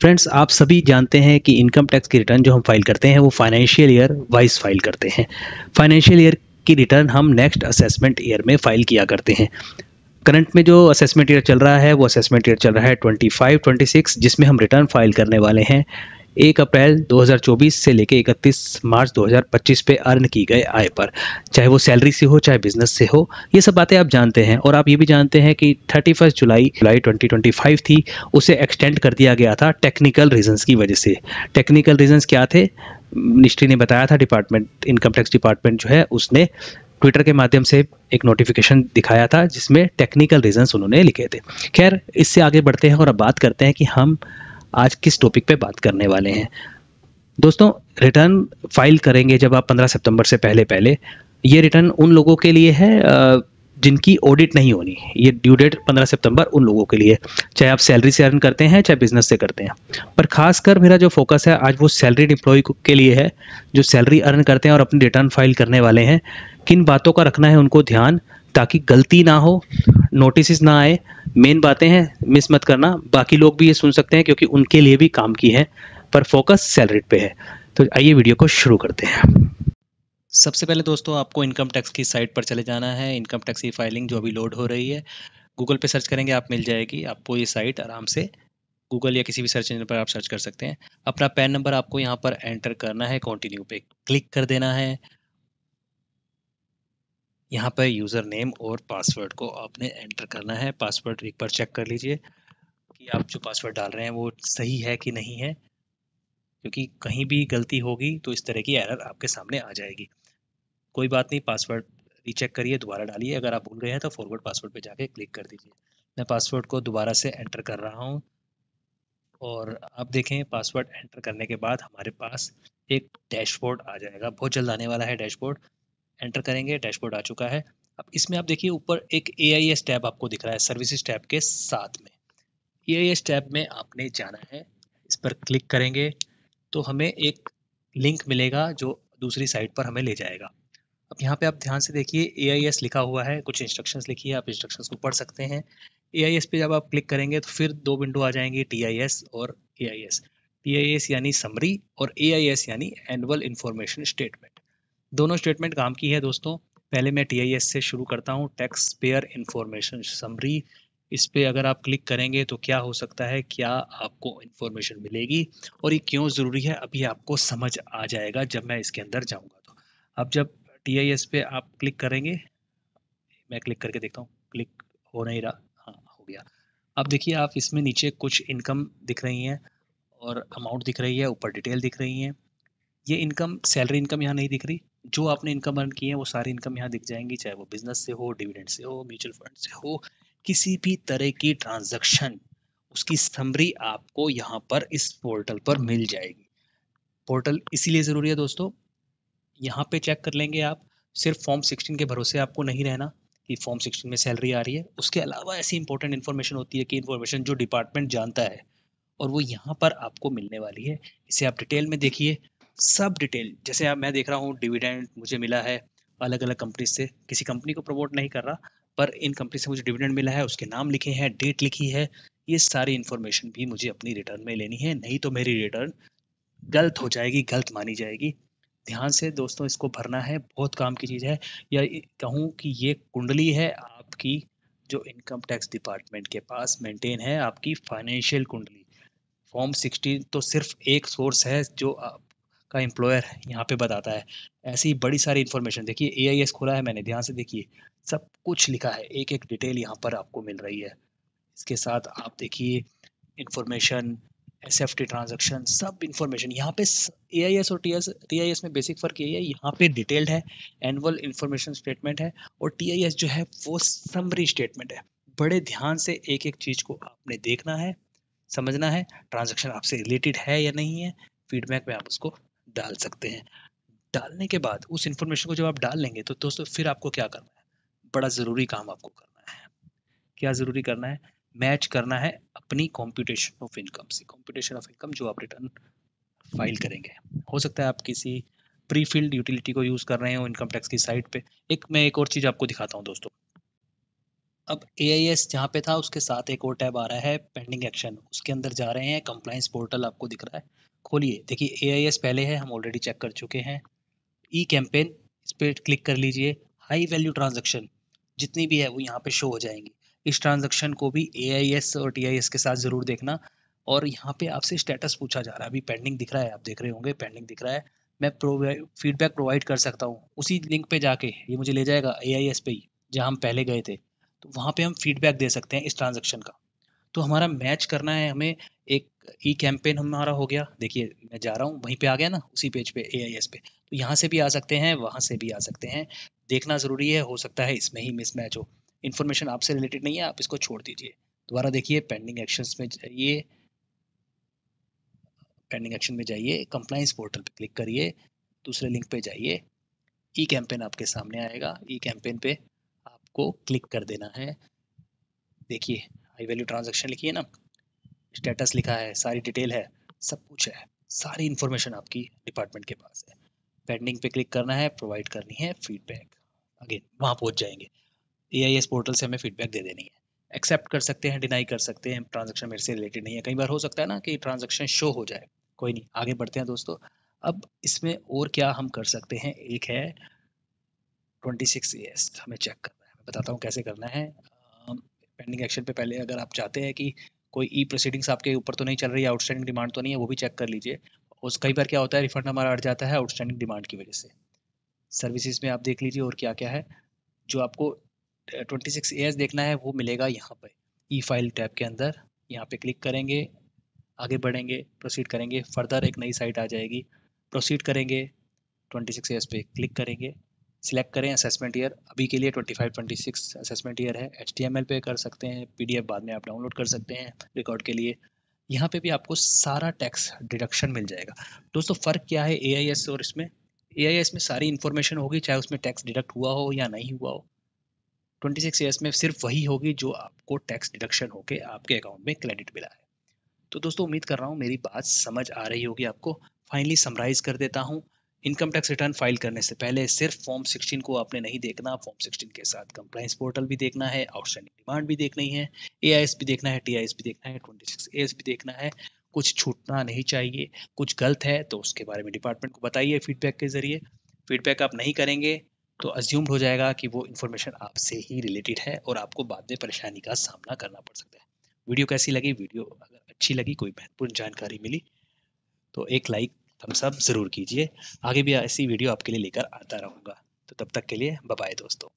Friends, आप सभी जानते हैं कि इनकम टैक्स की रिटर्न जो हम फाइल करते हैं वो फाइनेंशियल ईयर वाइज फाइल करते हैं। फाइनेंशियल ईयर की रिटर्न हम नेक्स्ट असेसमेंट ईयर में फाइल किया करते हैं। करंट में जो असेसमेंट ईयर चल रहा है वो असेसमेंट ईयर चल रहा है 25-26, जिसमें हम रिटर्न फाइल करने वाले हैं 1 अप्रैल 2024 से लेकर 31 मार्च 2025 पे अर्न की गए आय पर, चाहे वो सैलरी से हो चाहे बिजनेस से हो। ये सब बातें आप जानते हैं और आप ये भी जानते हैं कि 31 जुलाई 2025 थी, उसे एक्सटेंड कर दिया गया था टेक्निकल रीजंस की वजह से। टेक्निकल रीजंस क्या थे? मिनिस्ट्री ने बताया था, डिपार्टमेंट इनकम टैक्स डिपार्टमेंट जो है उसने ट्विटर के माध्यम से एक नोटिफिकेशन दिखाया था जिसमें टेक्निकल रीजंस उन्होंने लिखे थे। खैर, इससे आगे बढ़ते हैं और अब बात करते हैं कि हम आज किस टॉपिक पे बात करने वाले हैं। दोस्तों, रिटर्न फाइल करेंगे जब आप 15 सितंबर से पहले पहले, ये रिटर्न उन लोगों के लिए है जिनकी ऑडिट नहीं होनी। ये ड्यू डेट 15 सितंबर उन लोगों के लिए, चाहे आप सैलरी से अर्न करते हैं चाहे बिजनेस से करते हैं। पर खासकर मेरा जो फोकस है आज वो सैलरीड एम्प्लॉय के लिए है, जो सैलरी अर्न करते हैं और अपनी रिटर्न फाइल करने वाले हैं। किन बातों का रखना है उनको ध्यान, ताकि गलती ना हो, नोटिस ना आए। मेन बातें हैं, मिस मत करना। बाकी लोग भी ये सुन सकते हैं क्योंकि उनके लिए भी काम की है, पर फोकस सैलरीड पे है। तो आइए वीडियो को शुरू करते हैं। सबसे पहले दोस्तों, आपको इनकम टैक्स की साइट पर चले जाना है। इनकम टैक्स की फाइलिंग जो अभी लोड हो रही है, गूगल पे सर्च करेंगे आप, मिल जाएगी आपको ये साइट आराम से। गूगल या किसी भी सर्च इंजन पर आप सर्च कर सकते हैं। अपना पैन नंबर आपको यहाँ पर एंटर करना है, कंटिन्यू पे क्लिक कर देना है। यहाँ पर यूज़र नेम और पासवर्ड को आपने एंटर करना है। पासवर्ड एक बार चेक कर लीजिए कि आप जो पासवर्ड डाल रहे हैं वो सही है कि नहीं है, क्योंकि कहीं भी गलती होगी तो इस तरह की एरर आपके सामने आ जाएगी। कोई बात नहीं, पासवर्ड रीचेक करिए, दोबारा डालिए। अगर आप भूल गए हैं तो फॉरवर्ड पासवर्ड पे जाके क्लिक कर दीजिए। मैं पासवर्ड को दोबारा से एंटर कर रहा हूँ और आप देखें पासवर्ड एंटर करने के बाद हमारे पास एक डैशबोर्ड आ जाएगा। बहुत जल्द आने वाला है डैशबोर्ड। एंटर करेंगे, डैशबोर्ड आ चुका है। अब इसमें आप देखिए ऊपर एक AIS टैब आपको दिख रहा है सर्विसेज टैब के साथ में। AIS टैब में आपने जाना है, इस पर क्लिक करेंगे तो हमें एक लिंक मिलेगा जो दूसरी साइट पर हमें ले जाएगा। अब यहाँ पे आप ध्यान से देखिए, AIS लिखा हुआ है, कुछ इंस्ट्रक्शंस लिखी है, आप इंस्ट्रक्शंस को पढ़ सकते हैं। AIS पे जब आप क्लिक करेंगे तो फिर दो विंडो आ जाएंगी, TIS और AIS। TIS यानी समरी और AIS यानी एनुअल इंफॉर्मेशन स्टेटमेंट। दोनों स्टेटमेंट काम की है दोस्तों। पहले मैं TIS से शुरू करता हूँ, टैक्स पेयर इंफॉर्मेशन समरी। इस पे अगर आप क्लिक करेंगे तो क्या हो सकता है, क्या आपको इंफॉर्मेशन मिलेगी और ये क्यों ज़रूरी है अभी आपको समझ आ जाएगा जब मैं इसके अंदर जाऊँगा। तो अब जब TIS पे आप क्लिक करेंगे, मैं क्लिक करके देखता हूँ, क्लिक हो नहीं रहा, हाँ हो गया। अब देखिए आप इसमें नीचे कुछ इनकम दिख रही हैं और अमाउंट दिख रही है, ऊपर डिटेल दिख रही है। ये इनकम, सैलरी इनकम यहाँ नहीं दिख रही। जो आपने इनकम अर्न की है वो सारी इनकम यहाँ दिख जाएंगी, चाहे वो बिजनेस से हो, डिविडेंड से हो, म्यूचुअल फंड से हो, किसी भी तरह की ट्रांजैक्शन, उसकी समरी आपको यहाँ पर इस पोर्टल पर मिल जाएगी। पोर्टल इसीलिए ज़रूरी है दोस्तों, यहाँ पे चेक कर लेंगे आप। सिर्फ फॉर्म 16 के भरोसे आपको नहीं रहना कि फॉर्म 16 में सैलरी आ रही है। उसके अलावा ऐसी इंपॉर्टेंट इन्फॉर्मेशन होती है कि इन्फॉर्मेशन जो डिपार्टमेंट जानता है और वो यहाँ पर आपको मिलने वाली है। इसे आप डिटेल में देखिए, सब डिटेल। जैसे अब मैं देख रहा हूँ डिविडेंड मुझे मिला है अलग अलग कंपनी से, किसी कंपनी को प्रमोट नहीं कर रहा, पर इन कंपनी से मुझे डिविडेंड मिला है, उसके नाम लिखे हैं, डेट लिखी है। ये सारी इन्फॉर्मेशन भी मुझे अपनी रिटर्न में लेनी है, नहीं तो मेरी रिटर्न गलत हो जाएगी, गलत मानी जाएगी। ध्यान से दोस्तों इसको भरना है, बहुत काम की चीज़ है। या कहूँ कि ये कुंडली है आपकी, जो इनकम टैक्स डिपार्टमेंट के पास मेंटेन है, आपकी फाइनेंशियल कुंडली। फॉर्म 16 तो सिर्फ एक सोर्स है जो आपका एम्प्लॉयर यहाँ पे बताता है। ऐसी बड़ी सारी इन्फॉर्मेशन देखिए, AIS खोला है मैंने, ध्यान से देखिए, सब कुछ लिखा है, एक एक डिटेल यहाँ पर आपको मिल रही है। इसके साथ आप देखिए इंफॉर्मेशन, SFT ट्रांजैक्शन, सब इंफॉर्मेशन यहाँ पे। AIS और TIS में बेसिक फ़र्क यही है, यहाँ पे डिटेल्ड है, एनुअल इंफॉर्मेशन स्टेटमेंट है, और TIS जो है वो समरी स्टेटमेंट है। बड़े ध्यान से एक एक चीज़ को आपने देखना है, समझना है, ट्रांजैक्शन आपसे रिलेटेड है या नहीं है, फीडबैक में आप उसको डाल सकते हैं। डालने के बाद उस इंफॉर्मेशन को जब आप डाल लेंगे तो दोस्तों फिर आपको क्या करना है, बड़ा ज़रूरी काम आपको करना है। क्या ज़रूरी करना है? मैच करना है अपनी कंप्यूटेशन ऑफ इनकम से। कंप्यूटेशन ऑफ इनकम जो आप रिटर्न फाइल करेंगे, हो सकता है आप किसी प्री फिल्ड यूटिलिटी को यूज़ कर रहे हो इनकम टैक्स की साइट पे। एक मैं एक और चीज़ आपको दिखाता हूँ दोस्तों। अब AIS जहाँ पे था उसके साथ एक और टैब आ रहा है पेंडिंग एक्शन, उसके अंदर जा रहे हैं, कंप्लायंस पोर्टल आपको दिख रहा है, खोलिए, देखिए AIS पहले है, हम ऑलरेडी चेक कर चुके हैं। ई कैंपेन, इस पे क्लिक कर लीजिए, हाई वैल्यू ट्रांजैक्शन जितनी भी है वो यहाँ पे शो हो जाएंगी। इस ट्रांजैक्शन को भी AIS और TIS के साथ जरूर देखना। और यहाँ पे आपसे स्टेटस पूछा जा रहा है, अभी पेंडिंग दिख रहा है, आप देख रहे होंगे पेंडिंग दिख रहा है। मैं फीडबैक प्रोवाइड कर सकता हूँ, उसी लिंक पे जाके ये मुझे ले जाएगा AIS पे ही, जहाँ हम पहले गए थे, तो वहाँ पे हम फीडबैक दे सकते हैं इस ट्रांजैक्शन का। तो हमारा मैच करना है हमें, एक ई कैंपेन हमारा हो गया, देखिए मैं जा रहा हूँ वहीं पे आ गया ना, उसी पेज पे AIS पे, तो यहाँ से भी आ सकते हैं, वहाँ से भी आ सकते हैं, देखना ज़रूरी है, हो सकता है इसमें ही मिसमैच हो, इन्फॉर्मेशन आपसे रिलेटेड नहीं है, आप इसको छोड़ दीजिए। दोबारा देखिए पेंडिंग एक्शंस में जाइए, पेंडिंग एक्शन में जाइए, कंप्लाइंस पोर्टल पे क्लिक करिए, दूसरे लिंक पे जाइए, ई कैंपेन आपके सामने आएगा, ई कैंपेन पे आपको क्लिक कर देना है। देखिए हाई वैल्यू ट्रांजैक्शन लिखिए ना, स्टेटस लिखा है, सारी डिटेल है, सब कुछ है, सारी इन्फॉर्मेशन आपकी डिपार्टमेंट के पास है। पेंडिंग पे क्लिक करना है, प्रोवाइड करनी है फीडबैक, अगेन वहाँ पहुँच जाएंगे, AIS पोर्टल से हमें फीडबैक दे देनी है, एक्सेप्ट कर सकते हैं, डिनाई कर सकते हैं, ट्रांजेक्शन मेरे से रिलेटेड नहीं है, कई बार हो सकता है ना कि ट्रांजेक्शन शो हो जाए, कोई नहीं, आगे बढ़ते हैं दोस्तों। अब इसमें और क्या हम कर सकते हैं, एक है 26 AS हमें चेक करना है, मैं बताता हूँ कैसे करना है। पेंडिंग एक्शन पे पहले अगर आप चाहते हैं कि कोई ई प्रोसीडिंग्स आपके ऊपर तो नहीं चल रही है, आउटस्टैंडिंग डिमांड तो नहीं है, वो भी चेक कर लीजिए। उस कई बार क्या होता है, रिफंड हमारा अट जाता है आउटस्टैंडिंग डिमांड की वजह से। सर्विसेज में आप देख लीजिए और क्या क्या है, जो आपको 26 AS देखना है वो मिलेगा यहाँ पे ई फाइल टैब के अंदर, यहाँ पे क्लिक करेंगे, आगे बढ़ेंगे, प्रोसीड करेंगे, फर्दर एक नई साइट आ जाएगी, प्रोसीड करेंगे, 26 AS पे क्लिक करेंगे, सिलेक्ट करें असेसमेंट ईयर, अभी के लिए 25-26 असेसमेंट ईयर है, HTML पे कर सकते हैं, PDF बाद में आप डाउनलोड कर सकते हैं रिकॉर्ड के लिए। यहाँ पे भी आपको सारा टैक्स डिडक्शन मिल जाएगा। दोस्तों फ़र्क क्या है AIS और इसमें, AIS में सारी इन्फॉर्मेशन होगी, चाहे उसमें टैक्स डिडक्ट हुआ हो या नहीं हुआ हो, 26 AS में सिर्फ वही होगी जो आपको टैक्स डिडक्शन होके आपके अकाउंट में क्रेडिट मिला है। तो दोस्तों उम्मीद कर रहा हूँ मेरी बात समझ आ रही होगी आपको। फाइनली समराइज कर देता हूँ, इनकम टैक्स रिटर्न फाइल करने से पहले सिर्फ फॉर्म 16 को आपने नहीं देखना, फॉर्म 16 के साथ कंप्लायंस पोर्टल भी देखना है, आउटस्टैंडिंग डिमांड भी देखनी है, AIS भी देखना है, TIS भी देखना है, 26 AS भी देखना है, कुछ छूटना नहीं चाहिए। कुछ गलत है तो उसके बारे में डिपार्टमेंट को बताइए फीडबैक के जरिए, फीडबैक आप नहीं करेंगे तो अज्यूम्ड हो जाएगा कि वो इन्फॉर्मेशन आपसे ही रिलेटेड है और आपको बाद में परेशानी का सामना करना पड़ सकता है। वीडियो कैसी लगी, वीडियो अगर अच्छी लगी, कोई महत्वपूर्ण जानकारी मिली तो एक लाइक थम्स अप जरूर कीजिए, आगे भी ऐसी वीडियो आपके लिए लेकर आता रहूँगा। तो तब तक के लिए बाय बाय दोस्तों।